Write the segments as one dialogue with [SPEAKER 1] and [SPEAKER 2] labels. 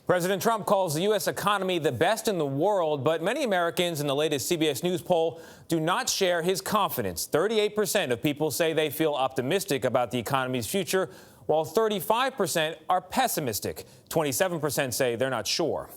[SPEAKER 1] President Trump calls the U.S. economy the best in the world, but many Americans in the latest CBS News poll do not share his confidence. 38% of people say they feel optimistic about the economy's future, while 35% are pessimistic. 27% say they're not sure.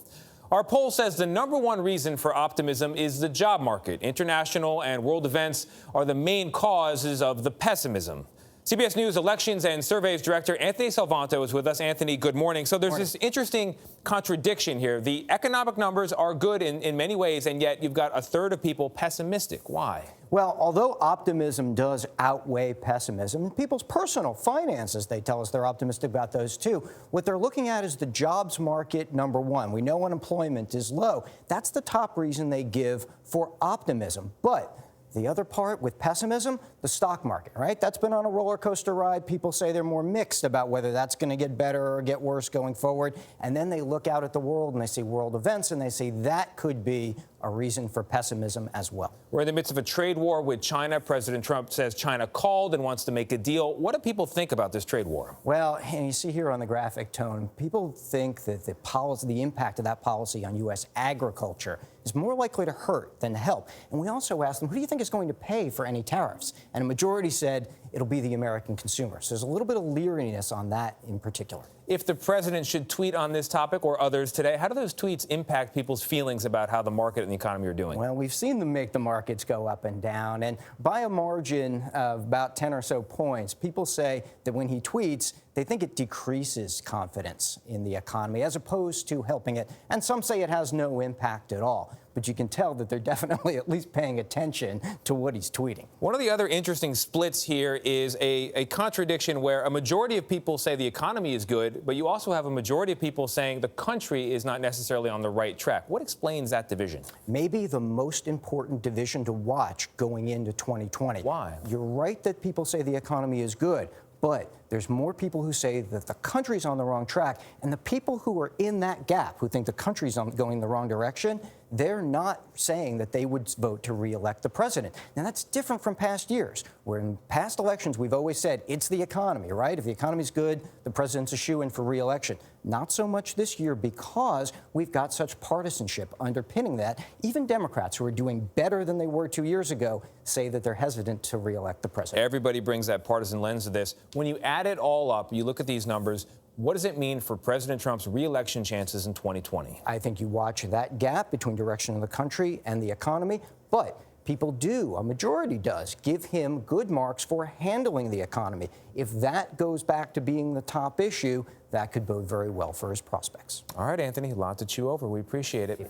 [SPEAKER 1] Our poll says the #1 reason for optimism is the job market. International and world events are the main causes of the pessimism. CBS News Elections and Surveys Director Anthony Salvanto is with us. Anthony, good morning. So there's this interesting contradiction here. The economic numbers are good in many ways, and yet you've got a third of people pessimistic. Why?
[SPEAKER 2] Well, although optimism does outweigh pessimism, people's personal finances, they tell us they're optimistic about those too. What they're looking at is the jobs market, #1. We know unemployment is low. That's the top reason they give for optimism. But the other part with pessimism, the stock market, right? That's been on a roller coaster ride. People say they're more mixed about whether that's going to get better or get worse going forward. And then they look out at the world and they see world events and they say that could be a reason for pessimism as well.
[SPEAKER 1] We're in the midst of a trade war with China. President Trump says China called and wants to make a deal. What do people think about this trade war?
[SPEAKER 2] Well, and you see here on the graphic, Tone, people think that the impact of that policy on U.S. agriculture is more likely to hurt than to help. And we also asked them, who do you think is going to pay for any tariffs? And a majority said it'll be the American consumer. So there's a little bit of leeriness on that in particular.
[SPEAKER 1] If the president should tweet on this topic or others today, how do those tweets impact people's feelings about how the market and the economy are doing?
[SPEAKER 2] Well, we've seen them make the markets go up and down, and by a margin of about 10 or so points, people say that when he tweets, they think it decreases confidence in the economy as opposed to helping it. And some say it has no impact at all. But you can tell that they're definitely at least paying attention to what he's tweeting.
[SPEAKER 1] One of the other interesting splits here is a contradiction where a majority of people say the economy is good, but you also have a majority of people saying the country is not necessarily on the right track. What explains that division?
[SPEAKER 2] Maybe the most important division to watch going into 2020.
[SPEAKER 1] Why?
[SPEAKER 2] You're right that people say the economy is good, but there's more people who say that the country's on the wrong track, and the people who are in that gap, who think the country's going the wrong direction, they're not saying that they would vote to re-elect the president. Now, that's different from past years, where in past elections we've always said it's the economy, right? If the economy's good, the president's a shoo-in for re-election. Not so much this year because we've got such partisanship underpinning that. Even Democrats, who are doing better than they were 2 years ago, say that they're hesitant to re-elect the president.
[SPEAKER 1] Everybody brings that partisan lens to this. When you add it all up, you look at these numbers, what does it mean for President Trump's re-election chances in 2020?
[SPEAKER 2] I think you watch that gap between direction of the country and the economy, but people do, a majority does, give him good marks for handling the economy. If that goes back to being the top issue, that could bode very well for his prospects.
[SPEAKER 1] All right, Anthony, a lot to chew over. We appreciate it.